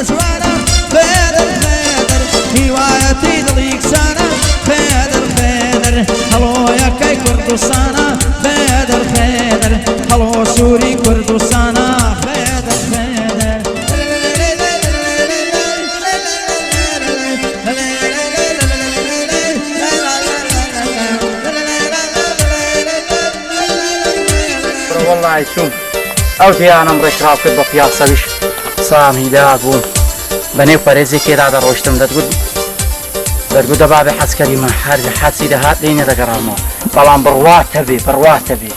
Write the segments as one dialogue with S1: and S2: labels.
S1: جوانە فێدر فێدر هیوایەتی دڵی کچانە فێدر فێدر هەڵۆیەکەی کوردستانە فێدر فێدر هەڵۆ سووری کوردستانە فێدر فێدر
S2: والله شوف ئەو تیانم ڕێکراو کرد بە پیاسەویش سامی داد بوون بەنێو پەرێزێکێدا دەڕۆیشتم دەرگو دەبا بێ حەسکەری من هەر لە حەسی دەهات لێنێ دەگەڕامەوە بەڵام بڕواتە بێ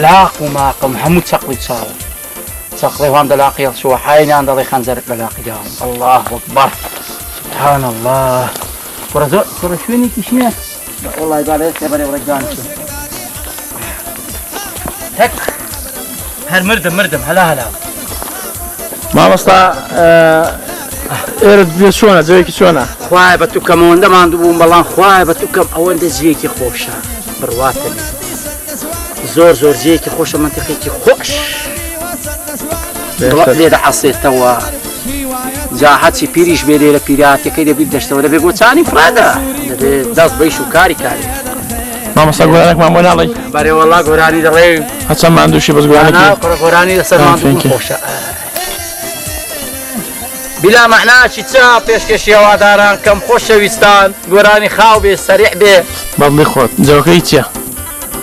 S2: لاق و ماقم هەموو چەقڵی چاوە چەقڵی وام دەلاقی هەڵشووە حاینیان دەڵێ خەنجەرت لە لاقی داوم الله ئەکبەر سبحان الله کوڕە شوێنێکی نییە وەڵای با لەێسێ بەرێ ڕێکدان چوو تەک هەر مردم هەلا
S3: مامۆستا ئێرە بێ چۆنە جەوێکی چۆنە
S2: خوای بە تو کەمەوەندە ماندوو بووم بەڵام خوای بە تو کەم ئەوەندە جێکی خۆشە بڕواتە زۆر جێکی خۆشە منتیقێکی خۆش لێدە حەسێتەوە جا هەچی پیریش بێ لێرە پیراتەکەی دەبیت دەشتەوە دەبێ بۆچانی فرادە دەبێت دەست بەیش و کاری
S3: مامۆستا گۆرانێکمان بۆ ناڵێ
S2: بەرێ وەڵا گۆرانی دەڵێ
S3: هەچەند ماندووشی بەس گۆرانێکی
S2: گۆرانی لەسەر ماندوو خۆشە بلا معناچی چا پێشکەشی هەواداران کەم خۆشەویستان گۆرانی خاو بێ سەریع بێ
S3: بەڵی خۆت جەوەکەی چییە؟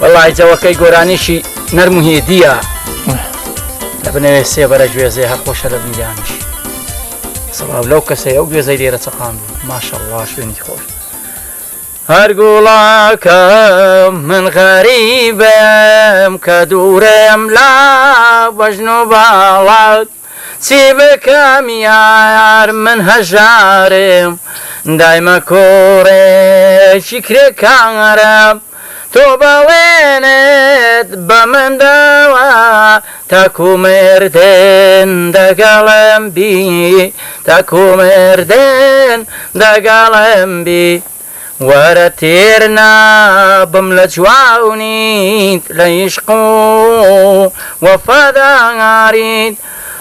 S2: وەڵی جەوەکەی گۆرانیشی نەرم و هێدیە لە بنەوێ سێ بەرە گوێزەی هەر خۆشە لە بینیانیش سەڵاو لەو کەسەی ئەو گوێزەی لێرە چەقام ماشەڵڵا شوێنی خۆش هەر گوڵاکەم من غەریبم کە دوورم لا بەژن و باڵات چی بکەم یار من هەژارم دایمە کۆڕێکی کرێکارم تۆ بەڵێنت بە مندەوە تاکو مردن دەگەڵم بی تاکو مردن دەگەڵم بی وەرە تێر نابم لە جوانیت لە عیشق و وەفاداریت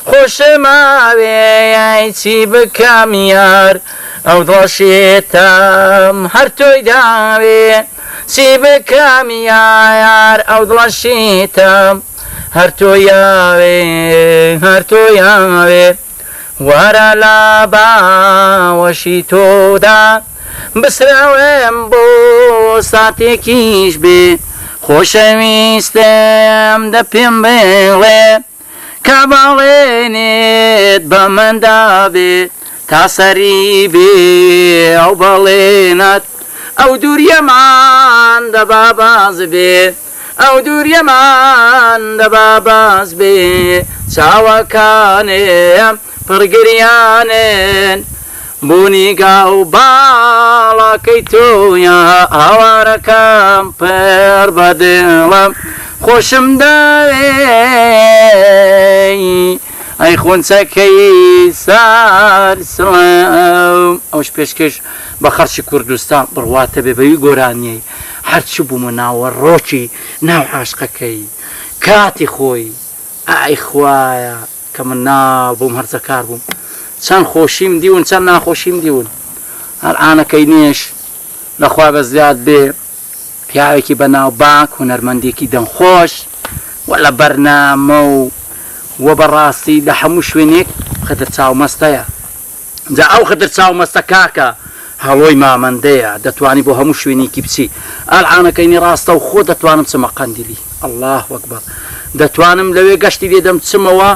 S2: خۆشماوێ چی بکەم یار ئەو دڵشێتم هەر تۆی داوێ چی بکەم یار ئەو دڵشێتم هەر تۆیاوێ وەرە لە باوەشی تۆدا بسراوێم بۆ ساتێکیش بێ خۆشەویستم دە پێم بڵێ کە بەڵێنێت بە مندا بێت تا سەری بێ ئەو بەڵێنەت ئەو دووریەمان دەبا باز بێ ئەو دووریەمان دەبا باز بێ چاوەکانێم پڕگریانێن بوونی گاو باڵەکەی تۆیە ئاوارەکەم پڕ بە دڵم خۆشم دەوێ ئەی خۆنچەکەی سارسڵم ئەوش پێشکەش بە خەڵکی کوردستان بڕواتە بێ بەوی گۆرانیەی هەرچی بوومە ناوە ڕۆکی ناو عاشقەکەی کاتی خۆی ئای خوایە کە من ناو بووم هەرچەکار بووم چەند خۆشیم دیون چەند ناخۆشیم دیون هەرئانەکەی نێش لەخوا بە زیاد بێ پیاوێکی بەناو باک هونەرمەندێکی دەمخۆش وە لە بەرنامە و بەڕاستی لە هەموو شوێنێک خدر چاومەستەیە جا ئەو خدر چاومەستە کاکە هەڵۆی مامەندەیە دەتوانی بۆ هەموو شوێنێکی بچی ئەلعانەکەینی ڕاستە و خۆ دەتوانم چمە قەندیلی الله وەکبەر دەتوانم لەوێ گەشتی لێدەم چمەوە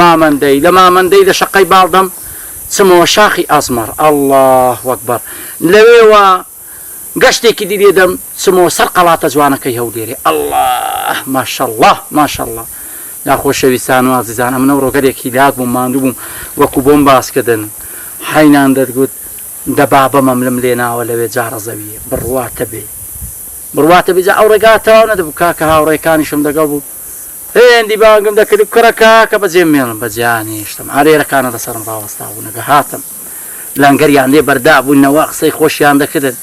S2: مامەندەی لە مامەندەی لە شەقەی باڵدەم چمەوە شاخی ئازمەر الله وەکبەر لەوێوە گەشتێکی دیدێدەم چمەوە سەر قەڵاتە جوانەکەی هەولێرێ الله ماشەڵڵه ماشەڵڵه ناخۆشەویستان و عزیزان ئەمنە ڕۆگەرێکی لاک بووم ماندوو بووم وەکو بۆم باسکردن حەینان دەرگوت دەبا بەمەم لەم لێناوە لەوێ جارە زەویە بڕواتە بێ جا ئەو ڕێگاتەوە نەدەبوو کاکە هاوڕێکانیشم دەگەڵ بوو هێندی باگم دەکرد کوڕە کاکە بەجێ مێڵم بەجیانیشتم هەرێرەکانە لەسەرم ڕاوەستا بوو نەگە هاتم لەنگەریان لێ بەردا بوونەوە قسەی خۆشیان دەکردن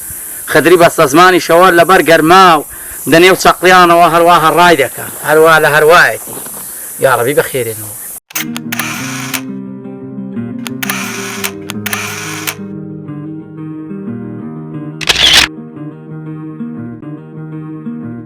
S2: خدری بەستە زمانی شەوە لەبەر گەرماو دەنێو چەقلیانەوە هەروە هەڕای دەکات هەروە لە هەروایەتی یا ڕەبی بەخێرێنەوە